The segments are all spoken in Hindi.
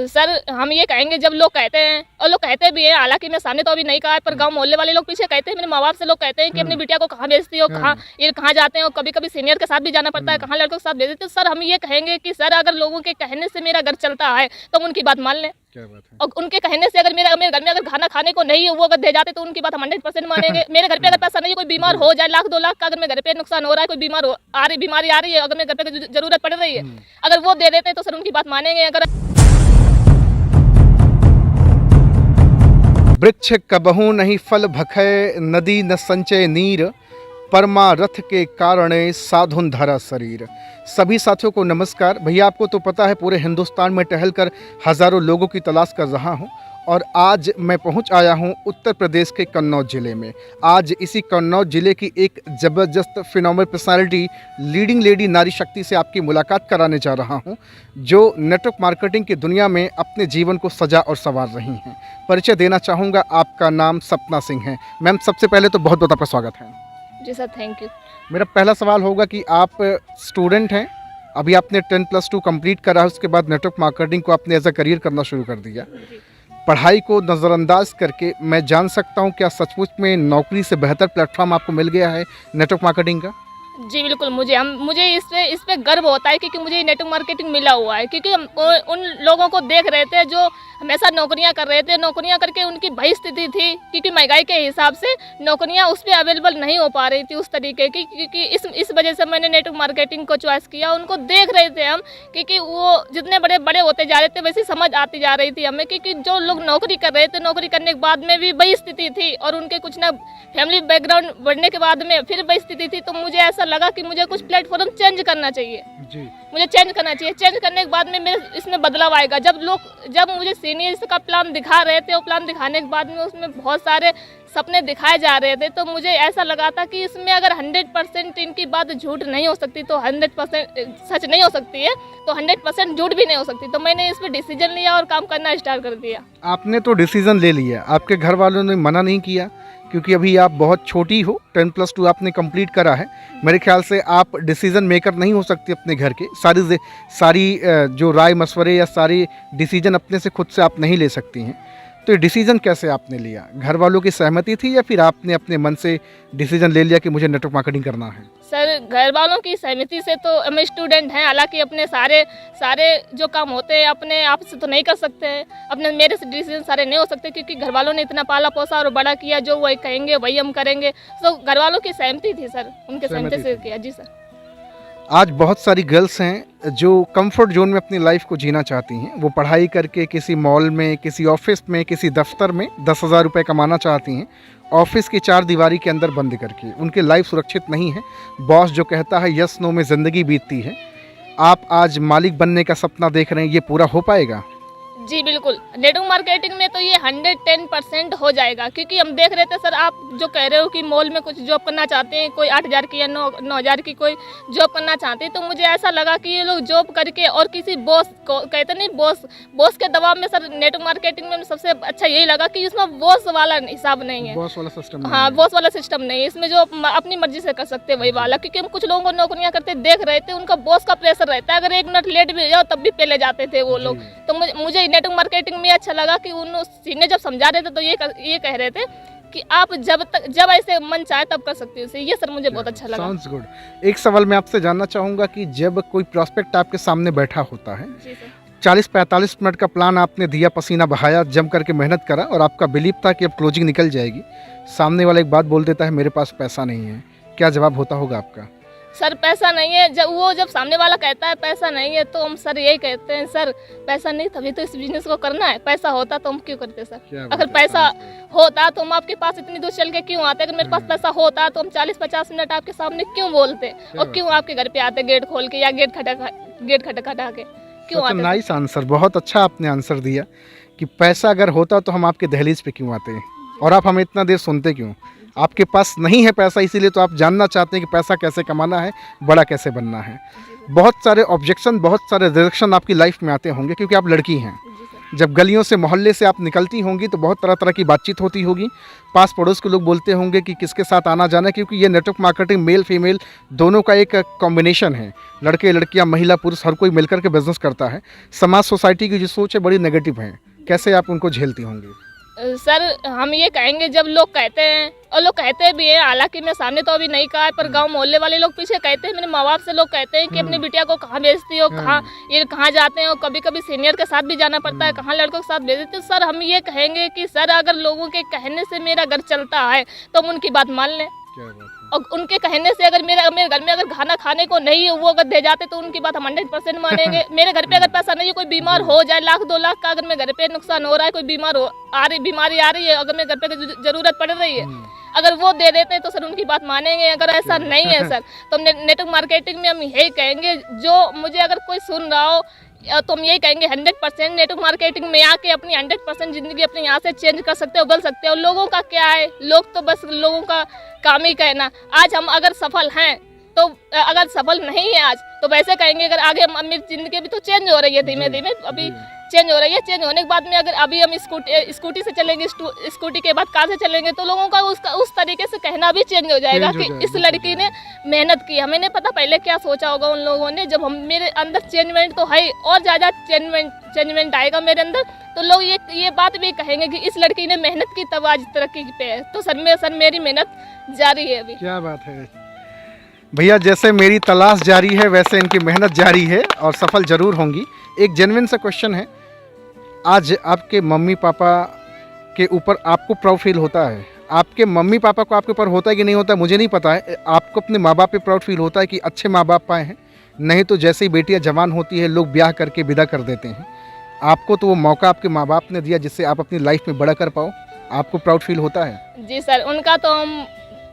सर हम ये कहेंगे, जब लोग कहते हैं और लोग कहते भी हैं, हालांकि मैं सामने तो अभी नहीं कहा है, पर गांव मोहल्ले वाले लोग पीछे कहते हैं, मेरे माँ बाप से लोग कहते हैं कि अपनी बिटिया को कहाँ भेजती हो, कहाँ जाते हैं, और कभी कभी सीनियर के साथ भी जाना पड़ता है, कहाँ लड़कों के साथ भेज देते हो। सर हम ये कहेंगे कि सर अगर लोगों के कहने से मेरा घर चलता है तो हम उनकी बात मान लें। क्या बात है। और उनके कहने से अगर मेरे घर में अगर खाना खाने को नहीं है, वो अगर दे जाते तो उनकी बात हम 100% मानेंगे। मेरे घर पे अगर पैसा नहीं है, कोई बीमार हो जाए, 1 लाख 2 लाख का अगर मेरे घर पे नुकसान हो रहा है, कोई बीमारी आ रही है, अगर मेरे घर पे जरूरत पड़ रही है, अगर वो दे देते हैं तो सर उनकी बात मानेंगे। अगर वृक्ष कबहू नहीं फल भखै, नदी न संचय नीर, परमारथ के कारणे साधुन धरा शरीर। सभी साथियों को नमस्कार। भैया आपको तो पता है पूरे हिंदुस्तान में टहलकर हज़ारों लोगों की तलाश कर रहा हूं, और आज मैं पहुंच आया हूं उत्तर प्रदेश के कन्नौज ज़िले में। आज इसी कन्नौज ज़िले की एक ज़बरदस्त फिनोमिनल पर्सनालिटी, लीडिंग लेडी नारी शक्ति से आपकी मुलाकात कराने जा रहा हूं, जो नेटवर्क मार्केटिंग की दुनिया में अपने जीवन को सजा और संवार रही हैं। परिचय देना चाहूँगा, आपका नाम सपना सिंह है। मैम, सबसे पहले तो बहुत बहुत आपका स्वागत है। जी सर, थैंक यू। मेरा पहला सवाल होगा कि आप स्टूडेंट हैं, अभी आपने 10+2 कंप्लीट करा है, उसके बाद नेटवर्क मार्केटिंग को आपने एज अ करियर करना शुरू कर दिया। पढ़ाई को नज़रअंदाज करके मैं जान सकता हूं, क्या सचमुच में नौकरी से बेहतर प्लेटफॉर्म आपको मिल गया है नेटवर्क मार्केटिंग का? जी बिल्कुल, मुझे इस पे गर्व होता है, क्योंकि मुझे नेटवर्क मार्केटिंग मिला हुआ है। क्योंकि हम उन लोगों को देख रहे थे जो हमेशा नौकरियां कर रहे थे, नौकरियां करके उनकी भई स्थिति थी, क्योंकि महंगाई के हिसाब से नौकरियां उस पर अवेलेबल नहीं हो पा रही थी उस तरीके की। क्योंकि इस वजह से मैंने नेटवर्क मार्केटिंग को चॉइस किया। उनको देख रहे थे हम, क्योंकि वो जितने बड़े बड़े होते जा रहे थे वैसे समझ आती जा रही थी हमें, क्योंकि जो लोग नौकरी कर रहे थे, नौकरी करने के बाद में भी वही स्थिति थी, और उनके कुछ ना फैमिली बैकग्राउंड बढ़ने के बाद में फिर वही स्थिति थी। तो मुझे ऐसा लगा कि मुझे कुछ प्लेटफॉर्म चेंज करना चाहिए जी। मुझे चेंज करना चाहिए। चेंज करने के बाद में मेरे इसमें बदलाव आएगा। जब मुझे सीनियर्स का प्लान दिखा रहे थे, वो प्लान दिखाने के बाद में उसमें बहुत सारे सपने दिखाए जा रहे थे, तो मुझे ऐसा लगा था कि इसमें अगर 100% इनकी बात झूठ नहीं हो सकती, तो 100% सच नहीं हो सकती है, तो 100% झूठ भी नहीं हो सकती। तो मैंने इस पर डिसीजन लिया और काम करना स्टार्ट कर दिया। आपने तो डिसीज़न ले लिया, आपके घर वालों ने मना नहीं किया? क्योंकि अभी आप बहुत छोटी हो, 10+2 आपने कंप्लीट करा है, मेरे ख्याल से आप डिसीज़न मेकर नहीं हो सकती अपने घर के। सारी जो राय मशवरे या सारी डिसीजन अपने से खुद से आप नहीं ले सकती हैं। तो ये डिसीज़न कैसे आपने लिया? घर वालों की सहमति थी या फिर आपने अपने मन से डिसीजन ले लिया कि मुझे नेटवर्क मार्केटिंग करना है? सर, घर वालों की सहमति से तो हम स्टूडेंट हैं, हालांकि अपने सारे जो काम होते हैं अपने आप से तो नहीं कर सकते हैं, अपने मेरे से डिसीजन सारे नहीं हो सकते, क्योंकि घर वालों ने इतना पाला पोसा और बड़ा किया, जो वही कहेंगे वही हम करेंगे। तो घर वालों की सहमति थी सर, उनके सहमति से किया। जी सर। आज बहुत सारी गर्ल्स हैं जो कंफर्ट जोन में अपनी लाइफ को जीना चाहती हैं। वो पढ़ाई करके किसी मॉल में, किसी ऑफिस में, किसी दफ्तर में 10,000 रुपये कमाना चाहती हैं, ऑफिस की 4 दीवारी के अंदर बंद करके। उनकी लाइफ सुरक्षित नहीं है, बॉस जो कहता है यस नो में ज़िंदगी बीतती है। आप आज मालिक बनने का सपना देख रहे हैं, ये पूरा हो पाएगा? जी बिल्कुल, नेटवर्क मार्केटिंग में तो ये 110% हो जाएगा, क्योंकि हम देख रहे थे सर, आप जो कह रहे हो कि मॉल में कुछ जॉब करना चाहते हैं, कोई 8,000 की या 9,000 की कोई जॉब करना चाहते हैं, तो मुझे ऐसा लगा कि ये लोग जॉब करके और किसी बॉस को कहते नहीं, बॉस के दबाव में सर नेटवर्क मार्केटिंग में सबसे अच्छा यही लगा कि इसमें बॉस वाला हिसाब नहीं है, बॉस वाला सिस्टम। हाँ, बॉस वाला सिस्टम नहीं है इसमें, जो अपनी मर्जी से कर सकते हैं वही वाला। क्योंकि हम कुछ लोगों को नौकरियां करते देख रहे थे, उनका बॉस का प्रेशर रहता है, अगर 1 मिनट लेट भी जाओ तब भी पहले जाते थे वो लोग। तो मुझे नेटवर्क मार्केटिंग में अच्छा लगा कि उन सीनियर जब समझा रहे थे तो ये कह रहे थे कि आप जब ऐसे मन चाहे तब कर सकते हो। ये सर मुझे बहुत अच्छा लगा। Sounds good. एक सवाल मैं आपसे जानना चाहूँगा कि जब कोई प्रॉस्पेक्ट आपके सामने बैठा होता है, 40-45 मिनट का प्लान आपने दिया, पसीना बहाया, जम करके मेहनत करा, और आपका बिलीव था कि अब क्लोजिंग निकल जाएगी, सामने वाला एक बात बोल देता है मेरे पास पैसा नहीं है, क्या जवाब होता होगा आपका? सर, पैसा नहीं है, जब सामने वाला कहता है पैसा नहीं है, तो हम सर यही कहते हैं, सर पैसा नहीं तभी तो इस बिजनेस को करना है, पैसा होता तो हम क्यों करते सर? अगर पैसा होता तो हम आपके पास इतनी दूर चल के क्यों आते? अगर मेरे पास पैसा होता तो हम 40-50 मिनट आपके सामने क्यों बोलते, और क्यों आपके घर पे आते गेट खोल के या गेट खटखटा के क्यों आते? नाइस आंसर, बहुत अच्छा आपने आंसर दिया कि पैसा अगर होता तो हम आपके दहलीज पे क्यों आते हैं, और आप हमें इतना देर सुनते क्यों? आपके पास नहीं है पैसा, इसीलिए तो आप जानना चाहते हैं कि पैसा कैसे कमाना है, बड़ा कैसे बनना है। बहुत सारे ऑब्जेक्शन, बहुत सारे रिजेक्शन आपकी लाइफ में आते होंगे, क्योंकि आप लड़की हैं। जब गलियों से मोहल्ले से आप निकलती होंगी तो बहुत तरह तरह की बातचीत होती होगी, पास पड़ोस के लोग बोलते होंगे कि किसके साथ आना जाना, क्योंकि ये नेटवर्क मार्केटिंग मेल फीमेल दोनों का एक कॉम्बिनेशन है। लड़के लड़कियां, महिला पुरुष, हर कोई मिलकर के बिजनेस करता है। समाज सोसाइटी की जो सोच है बड़ी नेगेटिव है, कैसे आप उनको झेलती होंगी? सर हम ये कहेंगे, जब लोग कहते हैं और लोग कहते भी हैं, हालांकि मैं सामने तो अभी नहीं कहा है, पर गांव मोहल्ले वाले लोग पीछे कहते हैं, मेरे माँ बाप से लोग कहते हैं कि अपनी बिटिया को कहाँ भेजती हो, कहाँ जाते हैं, और कभी कभी सीनियर के साथ भी जाना पड़ता है, कहाँ लड़कों के साथ भेजते हो। सर हम ये कहेंगे कि सर अगर लोगों के कहने से मेरा घर चलता है तो हम उनकी बात मान लें, और उनके कहने से अगर मेरे घर में अगर खाना खाने को नहीं है, वो अगर दे जाते तो उनकी बात हम 100% मानेंगे। मेरे घर पे अगर पैसा नहीं है, कोई बीमार हो जाए, 1-2 लाख का अगर मेरे घर पे नुकसान हो रहा है, कोई बीमारी आ रही है, अगर मेरे घर पे जरूरत पड़ रही है, अगर वो दे देते हैं तो सर उनकी बात मानेंगे। अगर ऐसा नहीं है सर तो नेटवर्क मार्केटिंग में हम यही कहेंगे, जो मुझे अगर कोई सुन रहा हो तो हम यही कहेंगे 100% नेटवर्क मार्केटिंग में आके अपनी 100% ज़िंदगी अपने यहाँ से चेंज कर सकते हो, बदल सकते हो। लोगों का क्या है, लोग तो बस लोगों का काम ही कहना। आज हम अगर सफल हैं तो अगर सफल नहीं है आज तो वैसे कहेंगे, अगर आगे मेरी ज़िंदगी भी तो चेंज हो रही है धीमे धीमे, अभी चेंज हो रही है। चेंज होने के बाद में अगर अभी हम स्कूटी से चलेंगे, स्कूटी के बाद कार से चलेंगे, तो लोगों का उस तरीके से कहना भी चेंज हो जाएगा कि इस लड़की ने मेहनत की। हमें नहीं पता पहले क्या सोचा होगा उन लोगों ने। जब हम मेरे अंदर चेंजमेंट तो है, और ज़्यादा चेंजमेंट आएगा मेरे अंदर, तो लोग ये बात भी कहेंगे कि इस लड़की ने मेहनत की तब आज तरक्की पे है। तो सर मेरी मेहनत जारी है अभी। क्या बात है भैया, जैसे मेरी तलाश जारी है वैसे इनकी मेहनत जारी है और सफल जरूर होंगी। एक जेन्युइन सा क्वेश्चन है, आज आपके मम्मी पापा के ऊपर आपको प्राउड फील होता है? आपके मम्मी पापा को आपके ऊपर होता है कि नहीं होता मुझे नहीं पता है। आपको अपने माँ बाप पे प्राउड फील होता है कि अच्छे माँ बाप पाए हैं? नहीं तो जैसे ही बेटियाँ जवान होती है लोग ब्याह करके विदा कर देते हैं। आपको तो वो मौका आपके माँ बाप ने दिया जिससे आप अपनी लाइफ में बड़ा कर पाओ, आपको प्राउड फील होता है? जी सर, उनका तो हम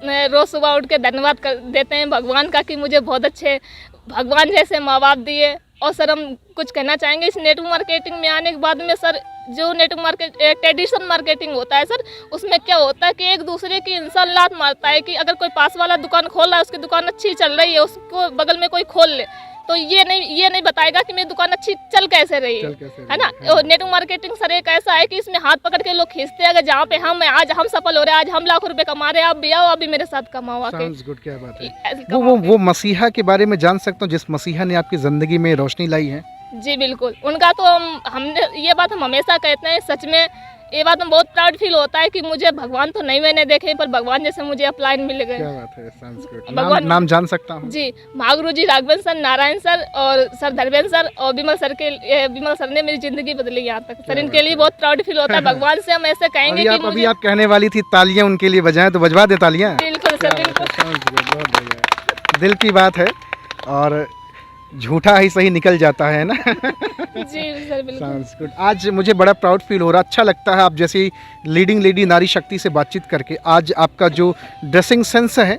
रोज़ सुबह उठ के धन्यवाद कर देते हैं भगवान का कि मुझे बहुत अच्छे भगवान जैसे माँ बाप दिए। और सर हम कुछ कहना चाहेंगे इस नेटवर्क मार्केटिंग में आने के बाद में सर, जो नेटवर्क मार्केट ट्रेडिशनल मार्केटिंग होता है सर, उसमें क्या होता है कि एक दूसरे की इंसान लात मारता है कि अगर कोई पास वाला दुकान खोल रहा है, उसकी दुकान अच्छी चल रही है, उसको बगल में कोई खोल ले, तो ये नहीं बताएगा कि मेरी दुकान अच्छी चल कैसे रही है ना। नेटवर्क मार्केटिंग सर एक ऐसा है कि इसमें हाथ पकड़ के लोग खींचते हैं। अगर जहाँ पे आज हम सफल हो रहे हैं, आज हम लाख रुपए कमा रहे हैं, आप भी आओ, अभी मेरे साथ कमाओ आके। क्या बात है। वो मसीहा के बारे में जान सकता हूँ जिस मसीहा ने आपकी जिंदगी में रोशनी लाई है? जी बिल्कुल, उनका तो हमने ये बात हम हमेशा कहते हैं, सच में ये बात में बहुत प्राउड फील होता है कि मुझे भगवान तो नहीं मैंने देखे, पर भगवान जैसे मुझे अपलाइन मिल गए। क्या बात है, भगवान नाम जान सकता हूँ? जी, महागुरु जी राघवेंद्र सर, नारायण सर और सर धर्मेंद्र सर और विमल सर ने मेरी जिंदगी बदली यहाँ तक। सर इनके लिए बहुत प्राउड फील होता है। भगवान से हम ऐसे कहेंगे कि अभी आप कहने वाली थी तालियां उनके लिए बजाएं, तो बजवा दे तालियां। बिल्कुल सर, बिल्कुल, दिल की बात है और झूठा ही सही निकल जाता है ना। जी सर बिल्कुल। आज मुझे बड़ा प्राउड फील हो रहा, अच्छा लगता है आप जैसी लीडिंग लेडी नारी शक्ति से बातचीत करके। आज आपका जो ड्रेसिंग सेंस है,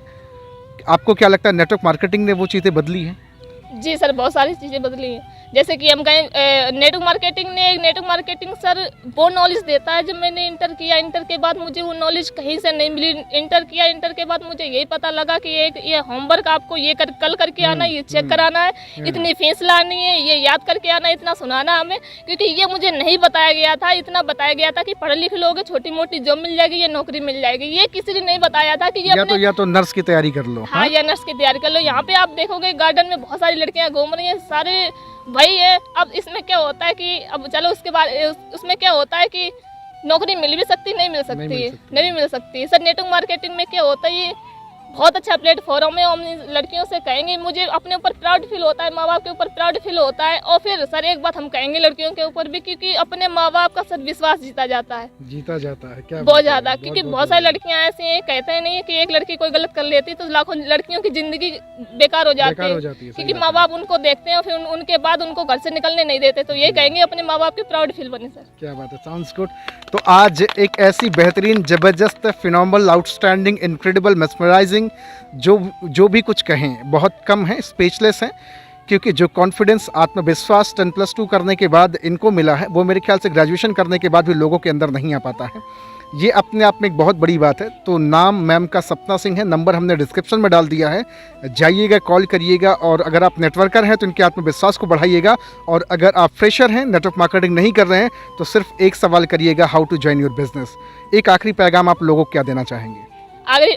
आपको क्या लगता है नेटवर्क मार्केटिंग ने वो चीज़ें बदली हैं? जी सर, बहुत सारी चीज़ें बदली हैं। जैसे कि हम कहें नेटवर्क मार्केटिंग सर वो नॉलेज देता है। जब मैंने इंटर किया, इंटर के बाद मुझे वो नॉलेज कहीं से नहीं मिली। इंटर के बाद मुझे यही पता लगा कि ये होमवर्क आपको ये कल करके आना है, ये चेक कराना है, इतनी फीस लानी है, ये याद करके आना है, इतना सुनाना हमें, क्योंकि ये मुझे नहीं बताया गया था। इतना बताया गया था कि पढ़े लिखे लोग छोटी मोटी जॉब मिल जाएगी, ये नौकरी मिल जाएगी। ये किसी ने नहीं बताया था कि या तो नर्स की तैयारी कर लो। हाँ, या नर्स की तैयारी कर लो। यहाँ पे आप देखोगे गार्डन में बहुत सारी लड़कियाँ घूम रही हैं, सारे वही है। अब इसमें क्या होता है कि अब चलो उसके बाद उसमें क्या होता है कि नौकरी मिल भी सकती, नहीं मिल सकती। सर नेटवर्क मार्केटिंग में क्या होता है, ये बहुत अच्छा प्लेटफॉर्म है। हम लड़कियों से कहेंगे, मुझे अपने ऊपर प्राउड फील होता है, माँ बाप के ऊपर प्राउड फील होता है। और फिर सर एक बात हम कहेंगे लड़कियों के ऊपर भी, क्योंकि अपने माँ बाप का सर विश्वास जीता जाता है क्या बहुत ज़्यादा। क्योंकि बहुत सारी लड़कियाँ ऐसी हैं, कहते हैं नहीं कि एक लड़की कोई गलत कर लेती तो लाखों लड़कियों की जिंदगी बेकार हो जाती है, क्योंकि माँ बाप उनको देखते हैं, फिर उनके बाद उनको घर से निकलने नहीं देते। तो ये कहेंगे अपने माँ बाप के प्राउड फील बने सर। क्या बात है, साउंड्स गुड। तो आज एक ऐसी बेहतरीन, जबरदस्त, फिनोमिनल, आउटस्टैंडिंग, इनक्रेडिबल, मेस्मराइजिंग, जो भी कुछ कहें बहुत कम है, स्पीचलेस हैं। क्योंकि जो कॉन्फिडेंस, आत्मविश्वास 10+2 करने के बाद इनको मिला है, वो मेरे ख्याल से ग्रेजुएशन करने के बाद भी लोगों के अंदर नहीं आ पाता है। ये अपने आप में एक बहुत बड़ी बात है। तो नाम मैम का सपना सिंह है, नंबर हमने डिस्क्रिप्शन में डाल दिया है, जाइएगा, कॉल करिएगा। और अगर आप नेटवर्कर हैं तो इनके आत्मविश्वास को बढ़ाइएगा, और अगर आप फ्रेशर हैं, नेटवर्क मार्केटिंग नहीं कर रहे हैं, तो सिर्फ एक सवाल करिएगा, how to join your business. एक आखिरी पैगाम आप लोगों को क्या देना चाहेंगे?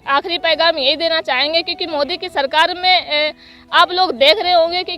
आखिरी पैगाम यही देना चाहेंगे क्योंकि मोदी की सरकार में आप लोग देख रहे होंगे कि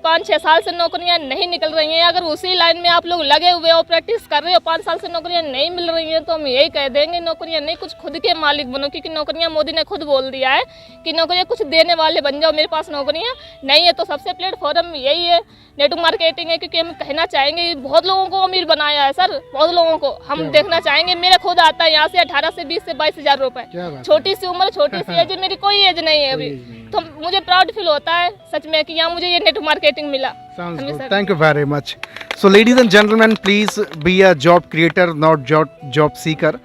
5-6 साल से नौकरियां नहीं निकल रही हैं। अगर उसी लाइन में आप लोग लगे हुए हो, प्रैक्टिस कर रहे हो, 5 साल से नौकरियां नहीं मिल रही हैं, तो हम यही कह देंगे नौकरियां नहीं, कुछ खुद के मालिक बनो। क्योंकि नौकरियां मोदी ने खुद बोल दिया है कि नौकरियां कुछ देने वाले बन जाओ। मेरे पास नौकरियां नहीं है, तो सबसे प्लेटफॉर्म यही है, नेटवर्क मार्केटिंग है। क्योंकि हम कहना चाहेंगे, बहुत लोगों को अमीर बनाया है सर, बहुत लोगों को हम देखना चाहेंगे। मेरा खुद आता है यहाँ से 18 से 20 से 22 हज़ार रुपए, छोटी सी उम्र, छोटी सी एज, मेरी कोई एज नहीं है अभी। तो मुझे प्राउड फील होता है सच में कि यहाँ मुझे ये नेटवर्क मार्केटिंग मिला। Thank you very much. So ladies and gentleman, please be a job creator, not job seeker.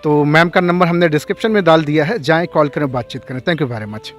तो मैम का नंबर हमने डिस्क्रिप्शन में डाल दिया है, जाएं, कॉल करें, बातचीत करें। Thank you very much.